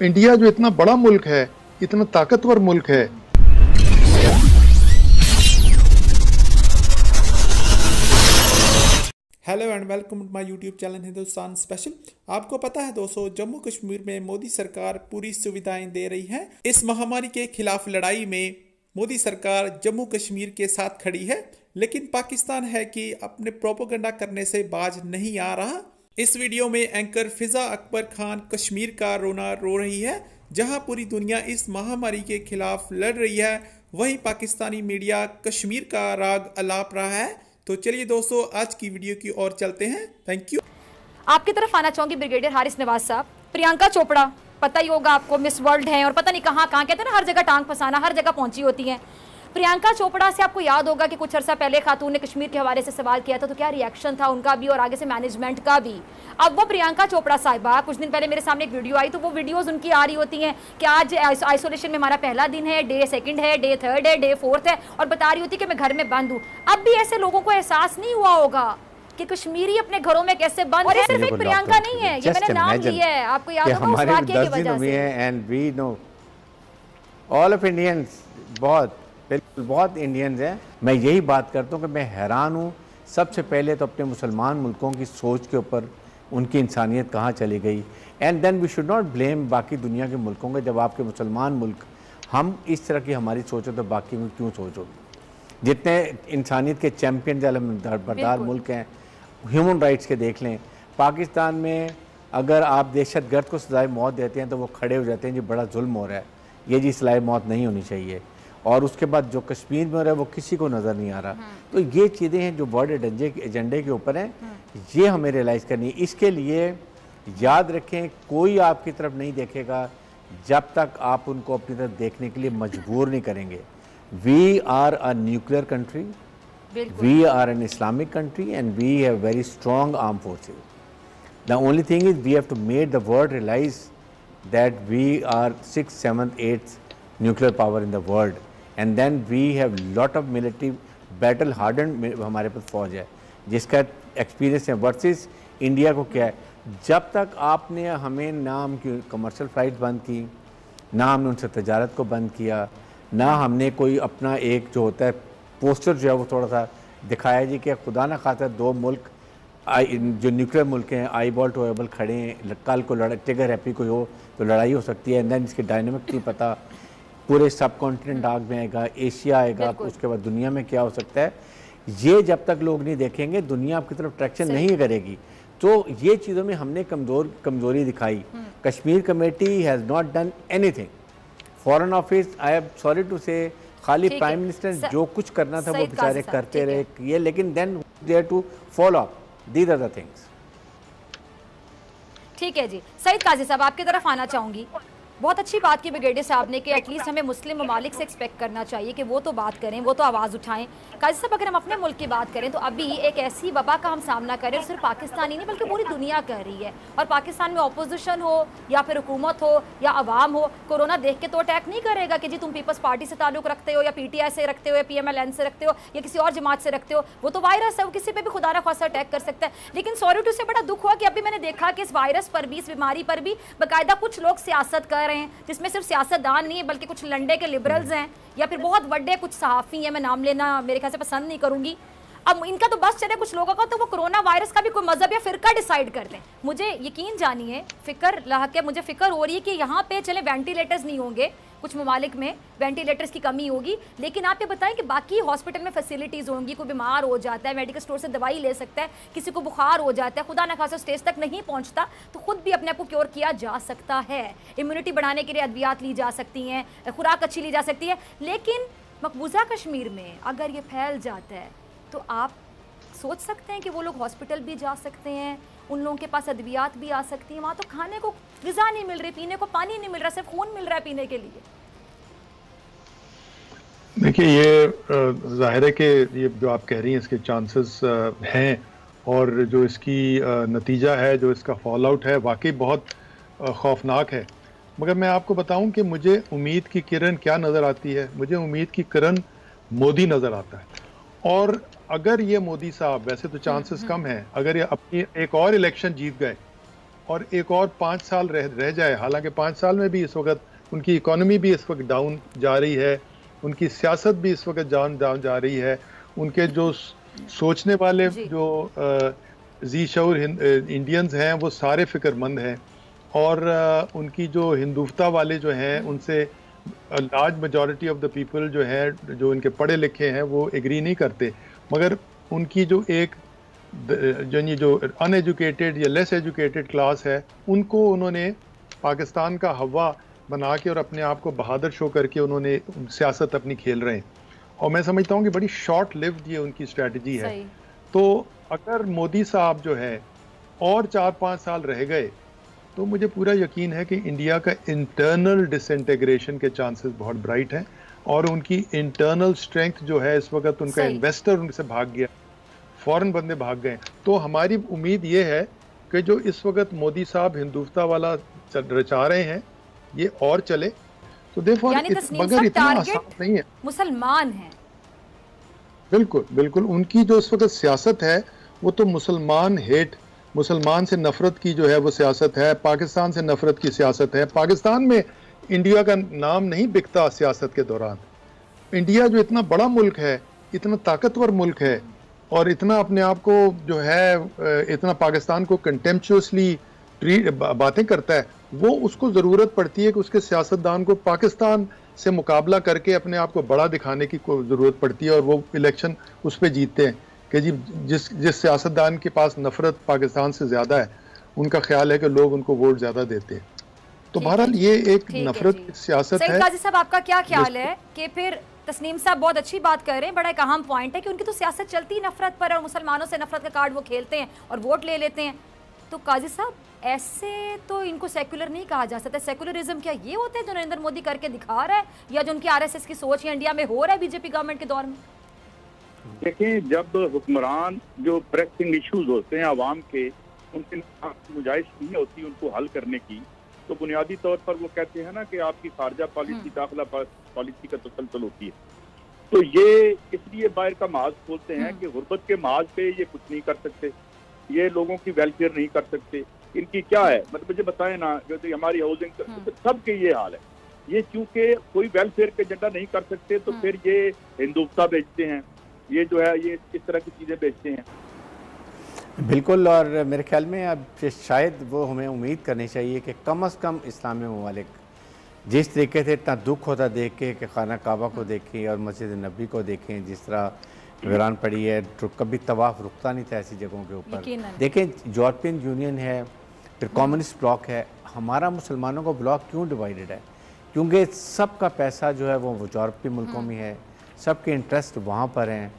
India जो इतना बड़ा मुल्क है, इतना ताकतवर मुल्क है। Hello and welcome to my YouTube channel Hindustan special. आपको पता है दोस्तों, जम्मू कश्मीर में मोदी सरकार पूरी सुविधाएं दे रही है। इस महामारी के खिलाफ लड़ाई में मोदी सरकार जम्मू कश्मीर के साथ खड़ी है, लेकिन पाकिस्तान है कि अपने प्रोपेगेंडा करने से बाज नहीं आ रहा। इस वीडियो में एंकर फिजा अकबर खान कश्मीर का रोना रो रही है। जहां पूरी दुनिया इस महामारी के खिलाफ लड़ रही है, वहीं पाकिस्तानी मीडिया कश्मीर का राग अलाप रहा है। तो चलिए दोस्तों, आज की वीडियो की ओर चलते हैं। Thank you. आपकी तरफ आना चाहूंगी ब्रिगेडियर हारिस नवाज साहब। प्रियंका चोपड़ा, पता ही होगा आपको, मिस वर्ल्ड हैं और पता नहीं कहाँ कहाँ, कहते हैं ना हर जगह टांग फंसाना, हर जगह पहुंची होती हैं। प्रियंका चोपड़ा से आपको याद होगा कि कुछ अर्सा पहले खातून ने कश्मीर के हवाले से सवाल किया था, तो क्या रिएक्शन था उनका भी और आगे से मैनेजमेंट का भी। अब वो प्रियंका चोपड़ा साहिबा, कुछ दिन पहले मेरे सामने एक वीडियो आई, तो वो वीडियोस उनकी आ रही होती हैं कि आज आइसोलेशन में हमारा पहला दिन है, डे 2 है, डे 3 है, डे 4 है, और बता रही होती कि मैं घर में बंद हूँ। अब भी ऐसे लोगों को एहसास नहीं हुआ होगा कि कश्मीरी अपने घरों में कैसे बंद है। सिर्फ एक प्रियंका नहीं है, ये मैंने नाम लिया है, आपको याद होगा उस वाकये की वजह से। And we know all of Indians, बहुत इंडियंस हैं। मैं यही बात करता हूँ कि मैं हैरान हूँ। सबसे पहले तो अपने मुसलमान मुल्कों की सोच के ऊपर उनकी इंसानियत कहाँ चली गई। And then we should not blame बाकी दुनिया के मुल्कों को। जब आपके मुसलमान मुल्क हम इस तरह की हमारी सोचो तो बाकी में क्यों सोचोगे। जितने इंसानियत के चैम्पियन बरदार मुल्क हैं, ह्यूमन राइट्स के देख लें। पाकिस्तान में अगर आप दहशतगर्द को सजाए मौत देते हैं तो वो खड़े हो जाते हैं, जी बड़ा जुल्म हो रहा है, ये जी सजाए मौत नहीं होनी चाहिए। और उसके बाद जो कश्मीर में हो रहा है वो किसी को नज़र नहीं आ रहा। तो ये चीज़ें हैं जो वर्ल्ड एजेंडे के ऊपर हैं, ये हमें रियलाइज़ करनी है। इसके लिए याद रखें, कोई आपकी तरफ नहीं देखेगा जब तक आप उनको अपनी तरफ देखने के लिए मजबूर नहीं करेंगे। We are a nuclear country, we are an Islamic country and we have very strong armed forces. The only thing is we have to make the world realize that we are 6th, 7th, 8th nuclear power in the world, and then we have lot of military battle hardened हमारे पास फौज है जिसका experience है। Versus India को क्या है, जब तक आपने हमें ना हम की कमर्शियल फ्लाइट बंद की, ना हमने उनसे तजारत को बंद किया, ना हमने कोई अपना एक जो होता है पोस्टर जो है वो थोड़ा सा दिखाया जी कि खुदा ना खातर दो मुल्क जो न्यूक्लियर मुल्क हैं आई बॉल टू एबल खड़े हैं, कल को ट्रिगर हैप्पी कोई हो तो लड़ाई हो सकती है। एंड देन इसकी डायनामिक नहीं पता, पूरे सब कॉन्टिनेंट आग में आएगा, एशिया आएगा, उसके बाद दुनिया में क्या हो सकता है। ये जब तक लोग नहीं देखेंगे दुनिया आपकी तरफ ट्रैक्शन नहीं करेगी। तो ये चीज़ों में हमने कमज़ोरी दिखाई। Kashmir committee has not done anything. Foreign office, I am sorry to say, खाली प्राइम मिनिस्टर जो कुछ करना था वो बेचारे करते रहे ये, लेकिन then there to follow up these are the things. ठीक है जी, सईद काजी साहब आपकी तरफ आना चाहूंगी। बहुत अच्छी बात की ब्रिगेडियर साहब ने कि एटलीस्ट हमें मुस्लिम ममालिक से एक्सपेक्ट करना चाहिए कि वो तो बात करें, वो तो आवाज़ उठाएं। काजी साहब, अगर हम अपने मुल्क की बात करें तो अभी एक ऐसी वबा का हम सामना करें, सिर्फ पाकिस्तान ही नहीं बल्कि पूरी दुनिया कर रही है। और पाकिस्तान में अपोजिशन हो या फिर हुकूमत हो या अवाम हो, कोरोना देख के तो अटैक नहीं करेगा कि जी तुम पीपल्स पार्टी से ताल्लुक़ रखते हो या PTI से रखते हो या PMLN से रखते हो या किसी और जमात से रखते हो। वो तो वायरस है, वो किसी पर भी खुदा ना खासा अटैक कर सकता है। लेकिन सॉरी टू से बड़ा दुख हुआ कि अभी मैंने देखा कि इस वायरस पर भी, इस बीमारी पर भी बाकायदा कुछ लोग सियासत कर रहे हैं, जिसमें सिर्फ सियासतदान नहीं है बल्कि कुछ लंडे के लिबरल्स हैं या फिर बहुत बड़े कुछ सहाफ़ी हैं, मैं नाम लेना मेरे ख्याल से पसंद नहीं करूंगी। अब इनका तो बस चले कुछ लोगों का, तो वो कोरोना वायरस का भी कोई मजहब या फिरका डिसाइड कर लें। मुझे यकीन जानिए, फिक्र लाहक है, मुझे फिक्र हो रही है कि यहाँ पे चले वेंटिलेटर्स नहीं होंगे, कुछ ममालिक में वेंटिलेटर्स की कमी होगी, लेकिन आप ये बताएं कि बाकी हॉस्पिटल में फैसिलिटीज़ होंगी। कोई बीमार हो जाता है, मेडिकल स्टोर से दवाई ले सकता है, किसी को बुखार हो जाता है, खुदा न खासा स्टेज तक नहीं पहुंचता, तो खुद भी अपने आप को क्योर किया जा सकता है। इम्यूनिटी बढ़ाने के लिए अद्वियात ली जा सकती हैं, खुराक अच्छी ली जा सकती है। लेकिन मकबूजा कश्मीर में अगर ये फैल जाता है तो आप सोच सकते हैं कि वो लोग हॉस्पिटल भी जा सकते हैं, उन लोगों के पास अद्वियात भी आ सकती हैं। वहाँ तो खाने को ग़िज़ा नहीं मिल रही, पीने को पानी नहीं मिल रहा, सिर्फ खून मिल रहा है पीने के लिए। देखिए, ये जाहिर है कि ये जो आप कह रही हैं इसके चांसेस हैं, और जो इसकी नतीजा है, जो इसका फॉल आउट है, वाकई बहुत खौफनाक है। मगर मैं आपको बताऊं कि मुझे उम्मीद की किरण क्या नज़र आती है। मुझे उम्मीद की किरण मोदी नज़र आता है। और अगर ये मोदी साहब, वैसे तो चांसेस कम हैं, अगर ये अपनी एक और इलेक्शन जीत गए और एक और 5 साल रह जाए, हालांकि 5 साल में भी इस वक्त उनकी इकोनॉमी भी इस वक्त डाउन जा रही है, उनकी सियासत भी इस वक्त डाउन जा रही है, उनके जो सोचने वाले जो जी शऊर इंडियंस हैं वो सारे फिक्रमंद हैं, और उनकी जो हिंदुत्वता वाले जो हैं उनसे large majority of the people जो हैं, जो इनके पढ़े लिखे हैं, वो एग्री नहीं करते। मगर उनकी जो एक जो अनएजुकेटेड या लेस एजुकेटेड क्लास है, उनको उन्होंने पाकिस्तान का हवा बना के और अपने आप को बहादुर शो करके उन्होंने सियासत अपनी खेल रहे हैं, और मैं समझता हूँ कि बड़ी शॉर्ट लिव्ड ये उनकी स्ट्रेटजी है। तो अगर मोदी साहब जो है और 4-5 साल रह गए तो मुझे पूरा यकीन है कि इंडिया का इंटरनल डिसइंटीग्रेशन के चांसेस बहुत ब्राइट हैं, और उनकी इंटरनल स्ट्रेंथ जो है इस वक्त, उनका इन्वेस्टर उनसे भाग गया, फॉरेन बंदे भाग गए। तो हमारी उम्मीद ये है कि जो इस वक्त मोदी साहब हिंदुत्वता वाला रचा रहे हैं ये और चले। तो देखो मगर इतना आसान नहीं है। मुसलमान हैं, बिल्कुल बिल्कुल, उनकी जो इस वक्त सियासत है वो तो मुसलमान हेट, मुसलमान से नफरत की जो है वो सियासत है, पाकिस्तान से नफरत की सियासत है। पाकिस्तान में इंडिया का नाम नहीं बिकता सियासत के दौरान। इंडिया जो इतना बड़ा मुल्क है, इतना ताकतवर मुल्क है, और इतना अपने आप को जो है इतना पाकिस्तान को कंटेम्पचुअसली बातें करता है, वो उसको ज़रूरत पड़ती है कि उसके सियासतदान को पाकिस्तान से मुकाबला करके अपने आप को बड़ा दिखाने की ज़रूरत पड़ती है, और वो इलेक्शन उस पर जीतते हैं कि जी जिस सियासतदान के पास नफरत पाकिस्तान से ज़्यादा है, उनका ख्याल है कि लोग उनको वोट ज़्यादा देते हैं। तो बहरहाल ये एक नफरत की सियासत है। काजी साहब, आपका क्या ख्याल है कि फिर तस्नीम साहब बहुत अच्छी बात कर रहे हैं, बड़ा एक अहम पॉइंट है कि उनकी तो सियासत चलती है नफरत पर, और मुसलमानों से नफरत का कार्ड वो खेलते हैं और वोट ले लेते हैं। तो काजी साहब, ऐसे तो इनको सेकुलर नहीं कहा जा सकता। सेकुलरिज्म क्या ये होता है जो नरेंद्र मोदी करके दिखा रहा है, या जो उनकी आरएसएस की सोच है इंडिया में हो रहा है बीजेपी गवर्नमेंट के दौर में? देखें, जब हुक्मरान जो प्रेसिंग इश्यूज होते हैं आवाम के, उनकी गुंजाइश नहीं होती उनको हल करने की, तो बुनियादी तौर पर वो कहते हैं ना कि आपकी खारजा पॉलिसी, दाखिला पॉलिसी का तसलसल होती है। तो ये इसलिए बाहर का महाज खोलते हैं कि गुर्बत के महाज पे ये कुछ नहीं कर सकते, ये लोगों की वेलफेयर नहीं कर सकते। इनकी क्या है, मतलब मुझे बताएं ना, जो हमारी हाउसिंग सबके ये हाल है। ये चूंकि कोई वेलफेयर के एजेंडा नहीं कर सकते, तो फिर ये हिंदुत्वता बेचते हैं, ये जो है ये इस तरह की चीज़ें बेचते हैं। बिल्कुल, और मेरे ख्याल में अब शायद वो हमें उम्मीद करनी चाहिए कि कम से कम इस्लामी ममालिक जिस तरीके से इतना दुख होता देख के कि खाना काबा को देखें और मस्जिद नबी को देखें, जिस तरह वीरान पड़ी है, तो कभी तवाफ रुकता नहीं था ऐसी जगहों के ऊपर। देखें, यूरोपियन यूनियन है, फिर कम्युनिस्ट ब्लॉक है। हमारा मुसलमानों का ब्लॉक क्यों डिवाइडेड है? क्योंकि सबका पैसा जो है वो यूरोपीय मुल्कों में है, सबके इंटरेस्ट वहाँ पर हैं।